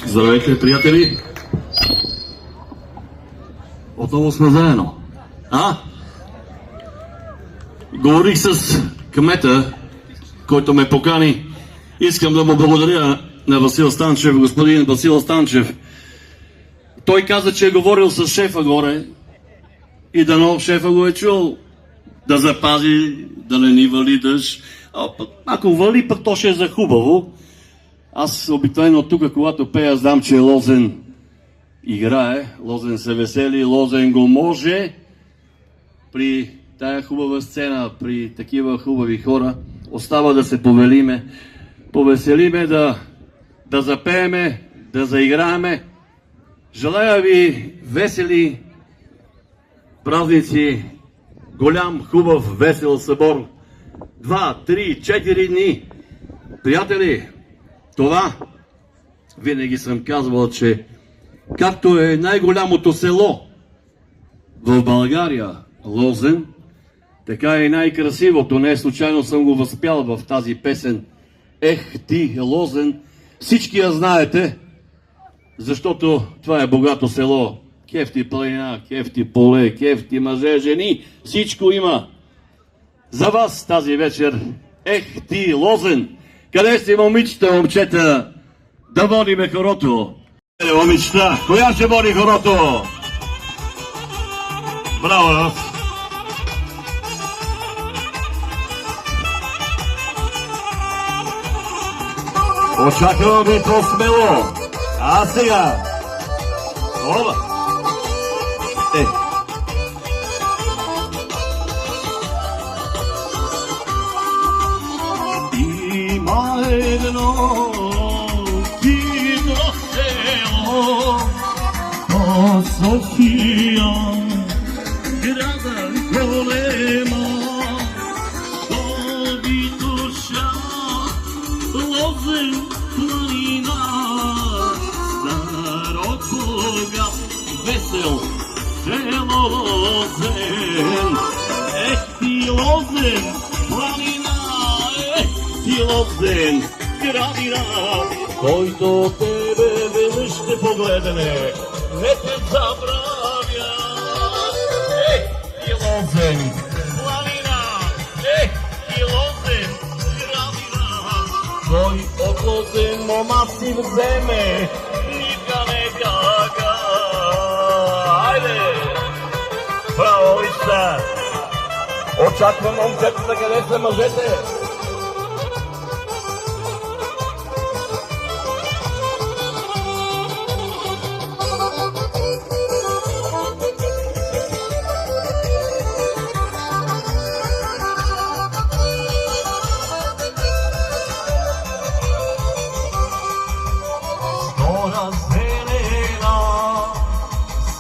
Здравейте, приятели! Отново сме заедно. Говорих с кмета, който ме покани. Искам да му благодаря на Васил Станчев, господин Васил Станчев. Той каза, че е говорил с шефа горе и дано шефа го е чул да запази, да не ни вали дъжд. Ако вали, пък то ще е за хубаво. Аз обикновено тук, когато пея, знам, че Лозен играе, Лозен се весели, Лозен го може. При тая хубава сцена, при такива хубави хора, остава да се повеселиме, да запееме, да заиграеме. Желая ви весели празници, голям, хубав, весел събор. 2, 3, 4 дни. Приятели, това винаги съм казвал, че както е най-голямото село в България, Лозен, така е най-красивото. Не случайно съм го възпял в тази песен. Ех ти, Лозен, всички я знаете, защото това е богато село. Кефти планина, кефти поле, кефти мъже, жени, всичко има. За вас тази вечер, ех ти, Лозен, къде сте момичета, момчета, да водиме хорото? Момичета, коя ще води хорото? Браво! Очаквам ви по-смело. А сега? Оба! Има едно хитро село по София, града голема, тоби душа, Лозен планина, народ богат, весел, село Лозен. Ех ти, Лозен, планина, ех ти, Лозен, градина, който тебе веднъж ще погледне, не те забравя. Ех ти, Лозен, планина, ех ти, Лозен, градина, кой от Лозен мома си вземе, нивка не бяга. Айде! Браво, вижте! Очаквам момчетата, къде са мъжете! Гора зелена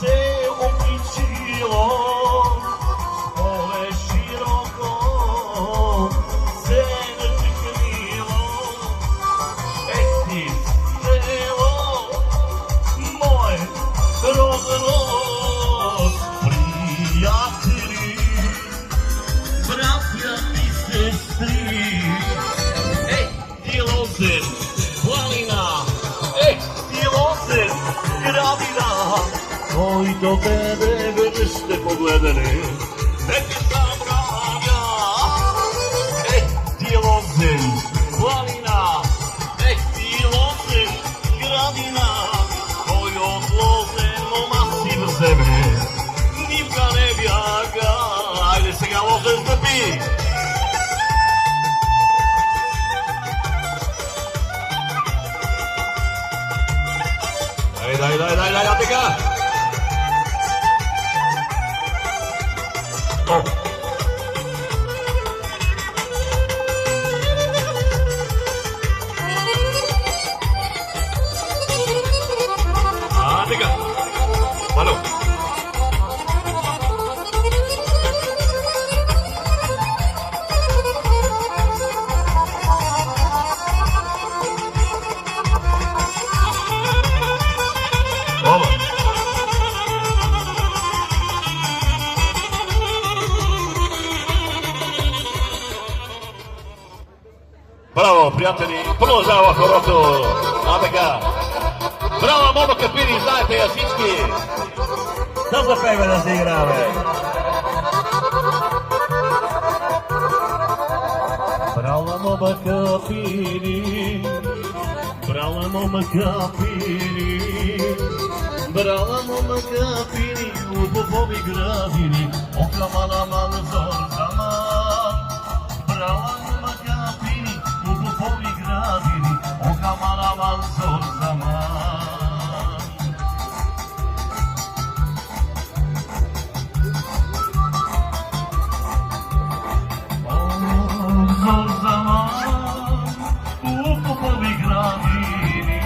се обличило, поле широко се начекнило. Ех ти, село, мое родно, приятели, братя и сестри. Ех ти, Лозен, планина, ех ти, Лозен, градина, който тебе веднъж ще погледне, не ти забравя. Ех ти, Лозен, планина, ех ти, Лозен, градина, кой от Лозен мома си вземе, нивка не бяга. Айде сега, Лозен, стъпи! Дай, така! Така! Мало! Браво, приятели! Продължава хорото! Така! Браво, Момо Капини, знаете я всички! Да запеме да се играме! Брала Момо Капини, брала Момо Капини, брала Момо Капини, убови гравини, окаман аман зор zaman. Brala Momo Kапini, убови гравини, окаман аман зор zaman. Zor zaman, ubови gravini.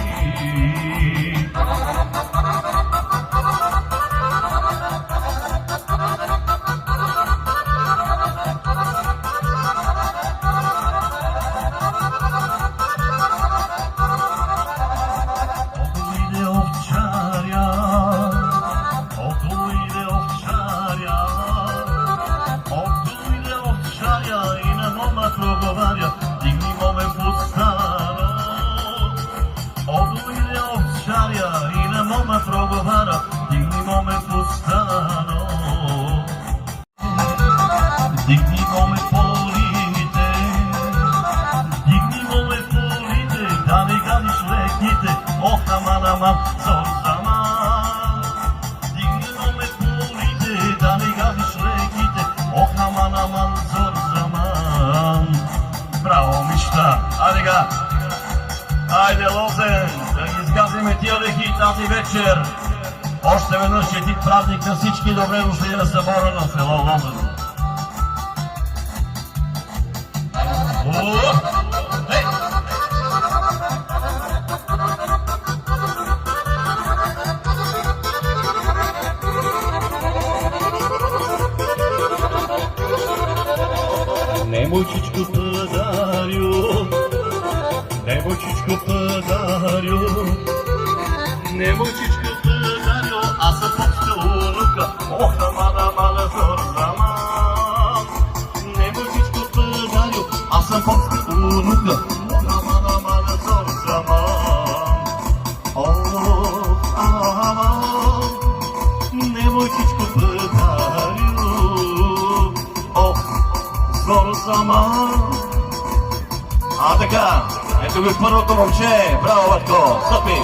Dignimo me polite, da ne ganiš leknite, oh aman aman zor zaman. Dignimo me polite, da ne ganiš leknite, oh aman aman zor zaman. Bravo Мишта, айде га! Айде Лозен, да ги сгазиме тия лехи тази вечер. Още веднъж честит празник на всички, добре дошли на събора на село Лозен. Немойчичко подарю, немойчичко подарю, немойчичко подарю, аз съм попска унука, ох, аман, аман, зор zaman. Немойчичко подарю, аз съм попска унука, ох, аман, аман, зор zaman. Ох, аман, немойчичко подарю, ох, зор zaman. А така, ето ви първото момче, браво Батко, стъпи!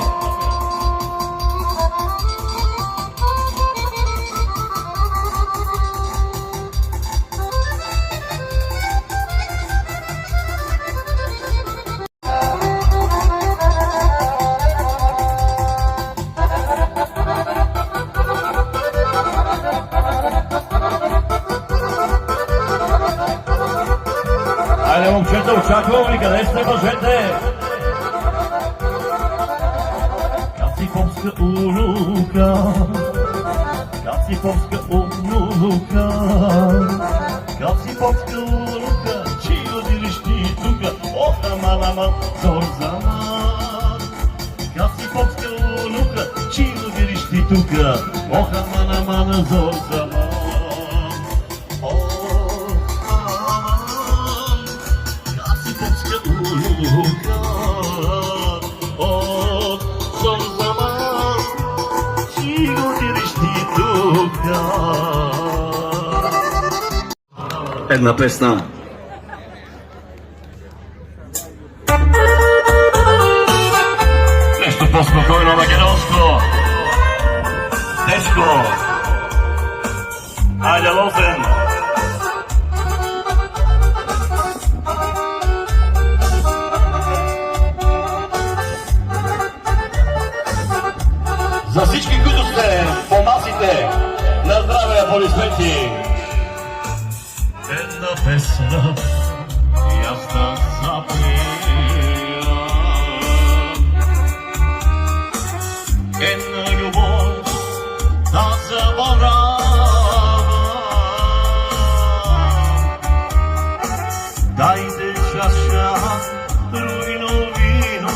Айде, момчета, очакваме, къде сте, мъжете? Кацифовска унука, Кацифовска унука, Кацифовска унука, чи отидеш ти тука, ох, аман, аман, зор zaman. Кацифовска унука, чи отидеш ти тука, ох, аман, аман, зор zaman. Zor zaman, чиго дириш ти тука. Една песна. Нещо по-спокойно македонско. Тежко. Айде Лозен. За всички, които сте по масите, на здраве, аплодисменти! Една песна, и аз да запея. Една любов, да забравя. Дайте чаша, руино вино,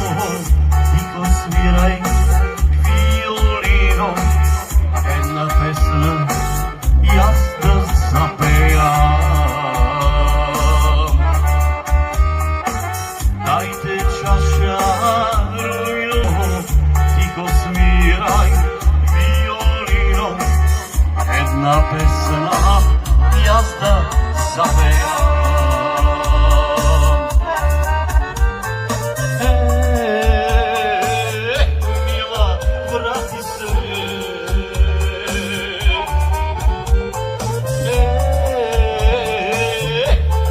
и посвирай една песна и аз да запея. pesna jazda zapewam. Miła, vrati se.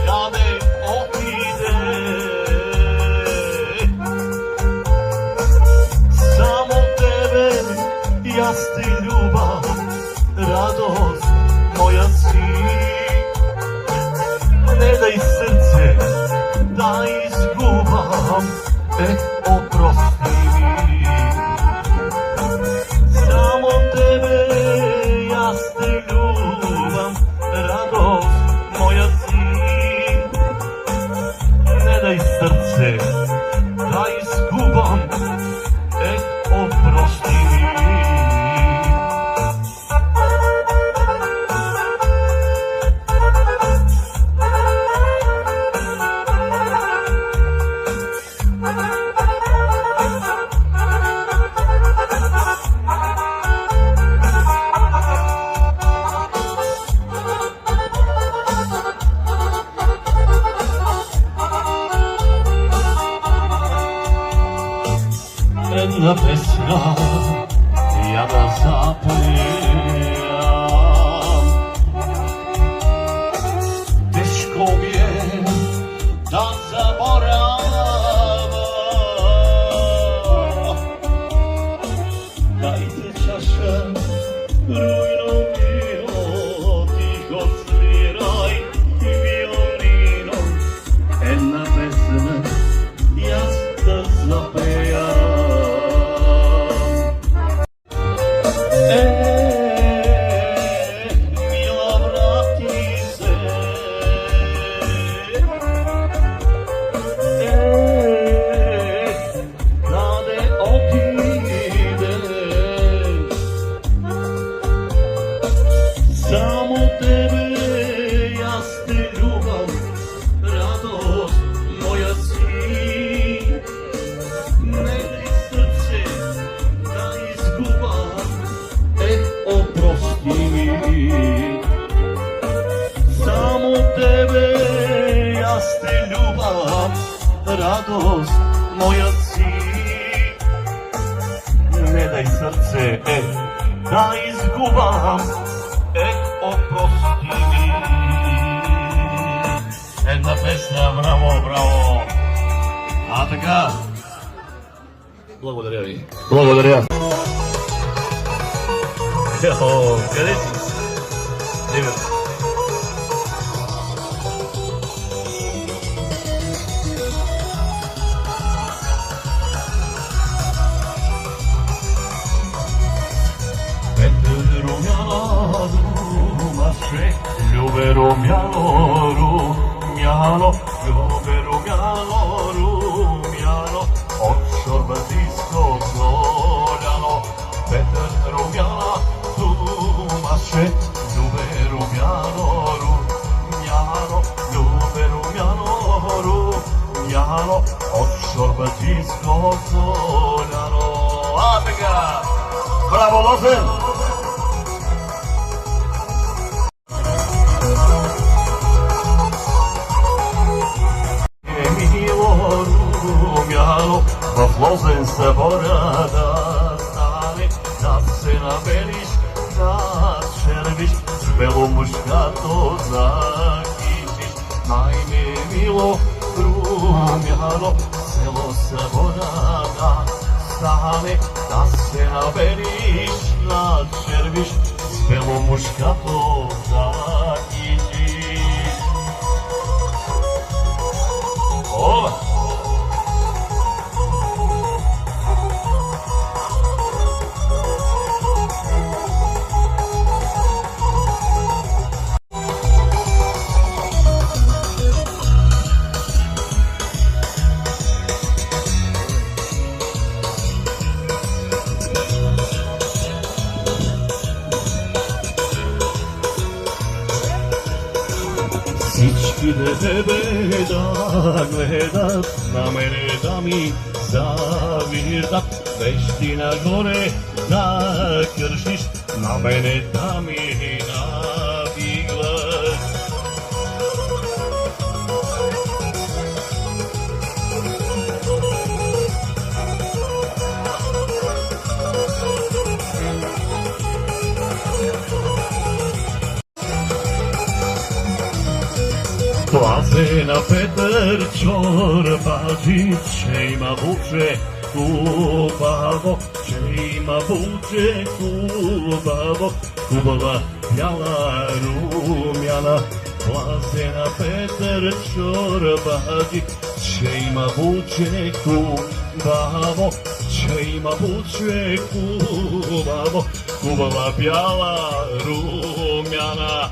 Kade otide, samo tebe jaz te ljubam, radost moja si. Ne daj srce, da izgubam, oprosti mi. Samo tebe jaz te ljubam, radost moja si. Ne daj srce, da izgubam, oprosti mi. Jedna pesna, ja da zapevám. Teško mi je da zaboravam. Dajte čaša, rujno mio, tiho sviraj violino. Jedna pesna, jaz da zapevam. Mila, vrati se. Kade otideš, samo tebe jaz te ljubam, radost moja si. Ne daj srce, da izgubam, oprosti mi. Samo tebe jaz te ljubam, radost moja si. Ne daj srce, da izgubam, oprosti mi. Една песня, браво, браво. А така. Благодаря ви. Благодаря. Къде си? Дивер. Ljube rumjano, rumjano, od šorbatijskog zoljano. Petar rumjana, tumaše, ljube rumjano, rumjano, od šorbatijskog zoljano. A така, браво, Лозен! В Лозен се боря да стане, да се набелиш, да червиш, с беломушкато закичиш. Най-ми мило, румяно, село се боря да стане, да се набелиш, да червиш, с беломушкато закичиш. О! Всички тебе да гледат, на мене да ми завиждат, вещи нагоре да кършиш, на мене да ми Сина Петър чорбаджи, че има буче хубаво, че има буче хубаво, хубава бяла румяна. Сина Петър чорбаджи, че има буче хубаво, че има буче хубаво, хубава бяла румяна.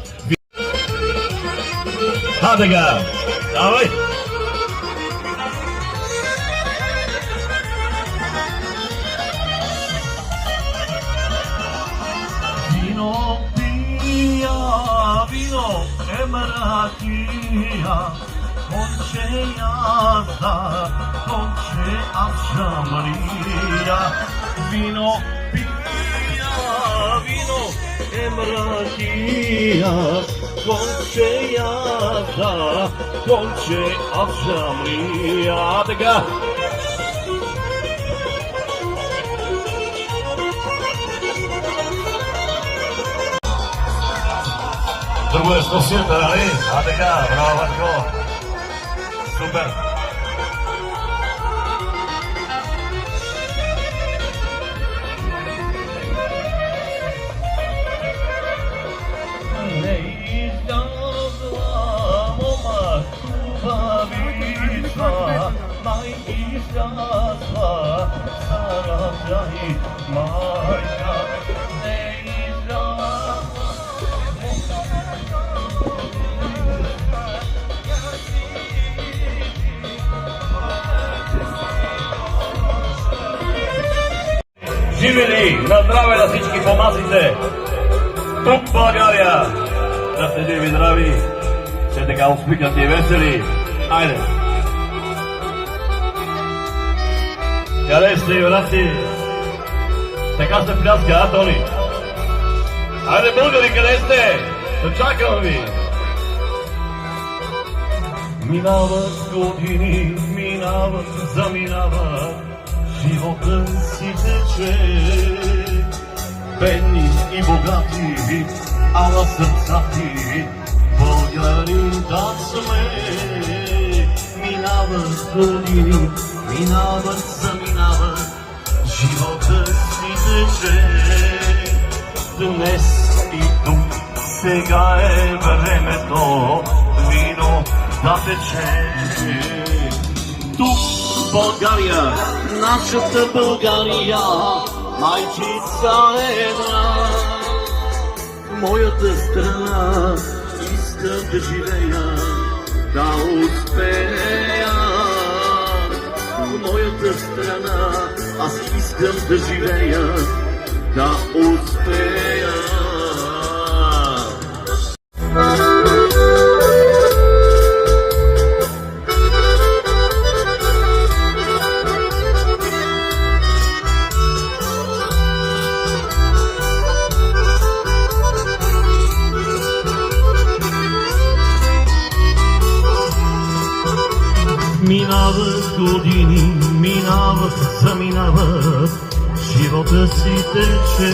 Така, давай! Вино пия, вино емракия, конче язда, конче акшамрия. Вино пия, вино емракия, конче язда, конче акшамрия. Така. Друго е стосията, нали? Така, браво, Ванко. Супер. Не излязла мома хубавица, май излязла Сараджа и майка. Не излязла. Живели на здраве на всички по масите! Тук България! Да сте живи, здрави! Все така усмихнати и весели! Айде! Къде сте, юнаци? Така се пляска, а, Тони? Айде, българи, къде сте? Да чакам ви! Минават години, минават, заминават, живота си тече, бедни и богати, а на сърца ти българин да сме. Минават години, минават, заминават, живота си тече. Днес и тук, сега е времето, вино да тече. Тук България, нашата България, майчица една. Моята страна, искам да живея, да успея. Моята страна, аз искам да живея, да успея. Минават години, минават, заминават, живота си тече.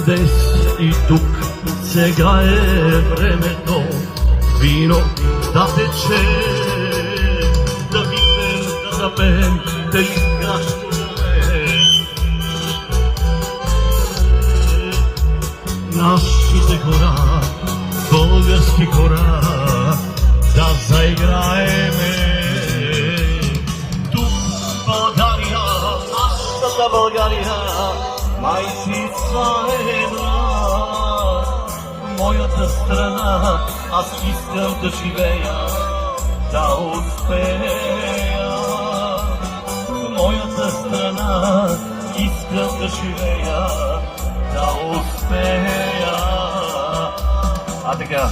Днес и тук, сега е времето, вино да тече. Да видим, да запеем, да изгащаме нашите хора, български хора, да заиграеме. Тук България, нашата България, майчица една. Моята страна, аз искам да живея, да успея. Моята страна, искам да живея, да успея. А така.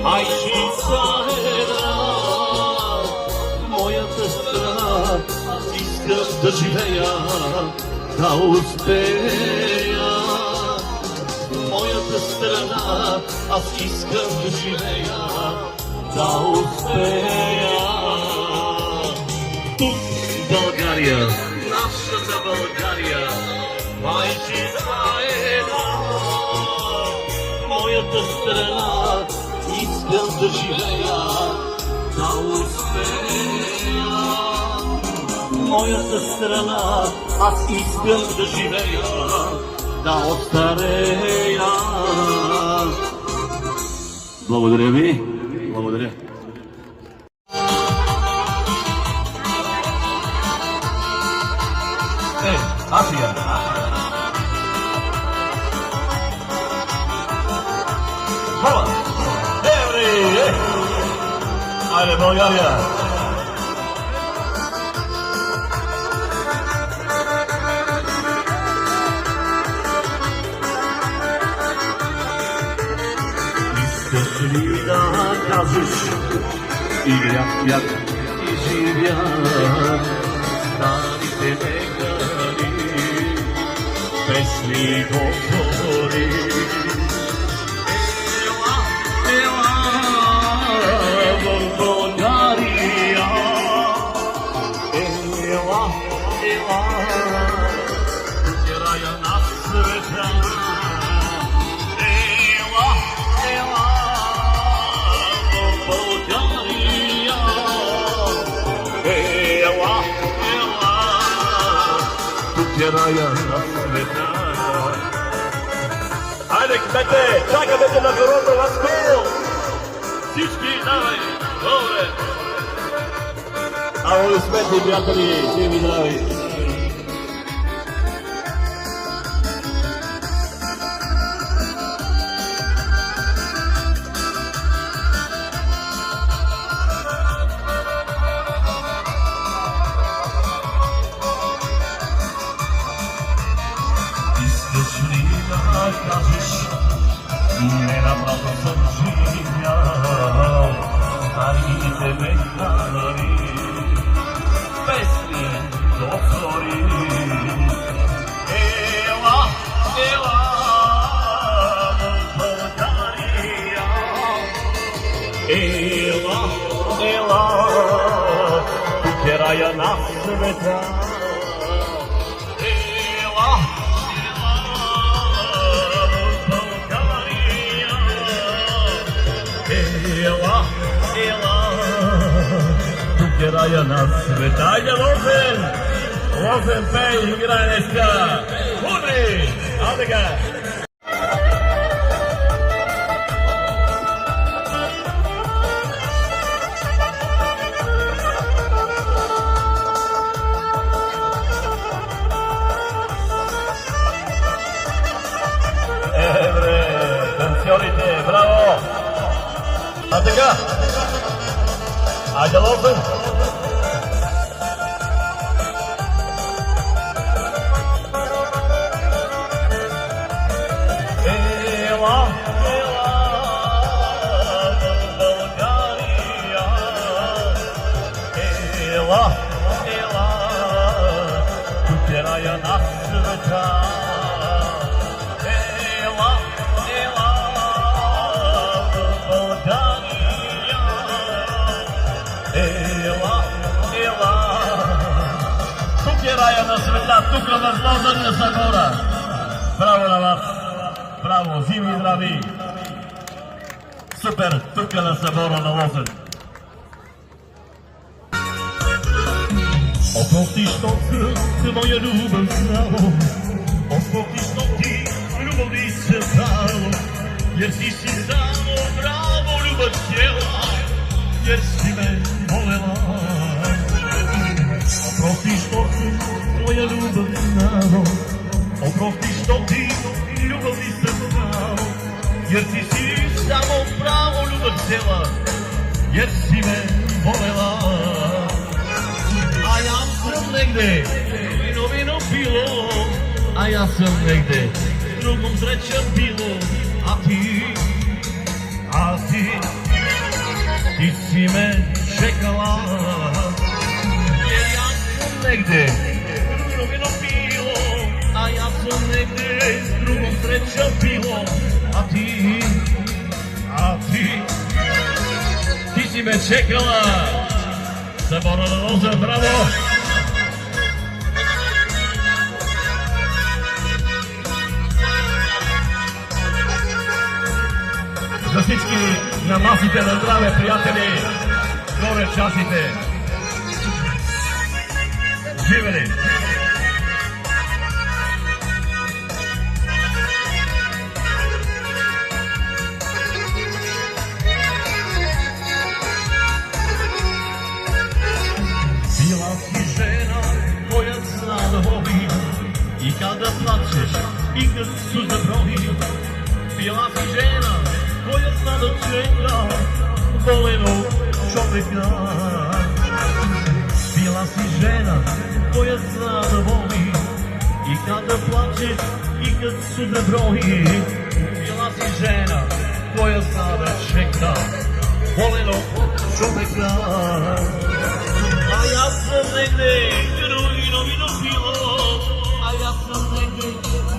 Майчица една, моята страна, искам да живея, да успея. моята страна, аз искам да живея, да успея. Тук България, нашата България, майчина една, моята страна, искам да живея, да успея. Моята страна, аз искам да живея, да остарея. Благодаря ви. Благодаря. Аз я. Хора! Еври! Айде, България! Искаш ли да кажеш И грях, и живя старите мекари, песни говори. Ела, ела в България, ела, ела, края на света. Ела, ела в България, ела, ела, тук е рая на света. Хайде, кмете, чакаме те на бюрото, Васко! Всички, давай, добре! Аплодисменти, приятели, живи здрави! Искаш ли да кажеш, не направо съм живял старите мекари, песни говори. Ела, ела в България, ела, ела, тук е рая на света. Ела, ела, ела, тук е рая на света. Айде, Лозен! Лозен, пей, играй днеска! Мудри! А така! Танцорите, браво! А така, айде, Лозен! Ела, ела в България, ела, ела, тук е рая на света. Ела, ела в България, ела, ела, тук е рая на света, тук е възможния събора. Браво на вас! Браво, живи и здрави! Супер, тук е на събора на Лозен. Опрости, що ти моя любов знало, опрости, що ти любов ми се дало, jer si dalo bravo ljubav htjela, jer si me volela. Oprosti što ti moja ljubav znalo, oprosti što ti ljubav nisam znao, jer ti si samo pravo ljubav htjela, jer si me volela. A ja sam negde, vino pilo, a ja sam negde, drugom sreća bilo, a ti si me čekala, jer ja sam negde, vino pilo, a ja sam negde, drugom sreća bilo, a си ме чекала. Събора на Лозен, браво! За всички на масите на здраве, приятели, горе часите. Живели! Била си жена, koja zna da voli i kada plačeš i kad suze broji. Bila si žena koja zna da čeka volenog čoveka. Bila si žena koja zna da voli i kada plačeš i kad suze broji. Bila si žena koja zna da čeka volenog čoveka. A ja sam negde drugi novino bilo, a ja sam negde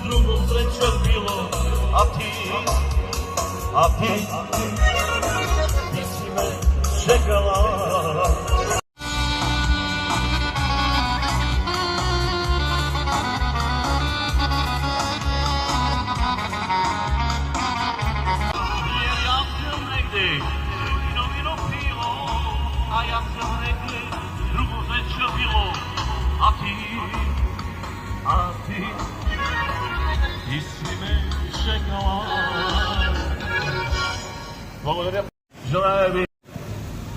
drugo sreća bilo, a ti si me čekala. Ja sam negde drugi novino bilo, a ja sam negde drugo sreća bilo, a ti si me čekala. Благодаря. Желая ви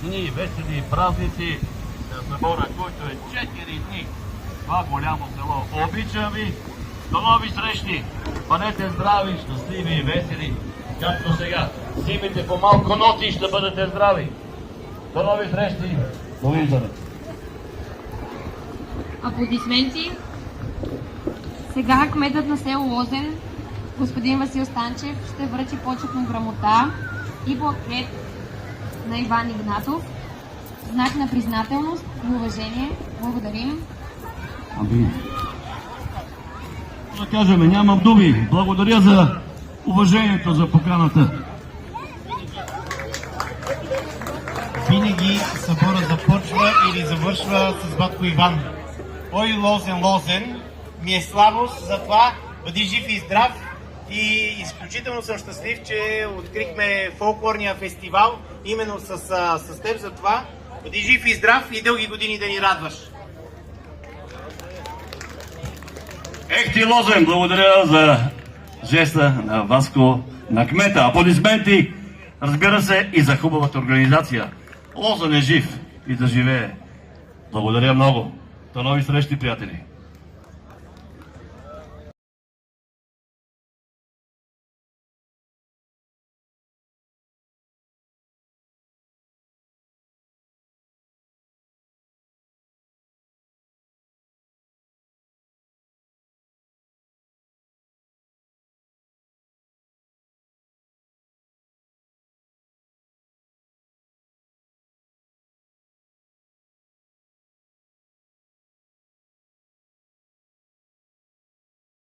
дни, весели празници на събора, който е 4 дни. Това голямо село. Обичам ви. До нови срещи. Бъдете здрави, щастливи и весели. Както сега. Взимайте по малко ноти и ще бъдете здрави. До нови срещи. Довиждане. Аплодисменти. Сега кметът на село Лозен, господин Васил Станчев, ще връчи почетна грамота и плакет на Иван Игнатов. Знак на признателност и уважение. Благодарим. Да кажем, нямам думи. Благодаря за уважението, за поканата. Винаги събора започва или завършва с батко Иван. Ой, Лозен, Лозен, ми е слабост, затова бъди жив и здрав. И изключително съм щастлив, че открихме фолклорния фестивал именно с теб, затова бъди жив и здрав и дълги години да ни радваш. Ех ти, Лозен, благодаря за жеста на Васко, на кмета. Аплодисменти, разбира се, и за хубавата организация. Лозен е жив и да живее. Благодаря много. До нови срещи, приятели.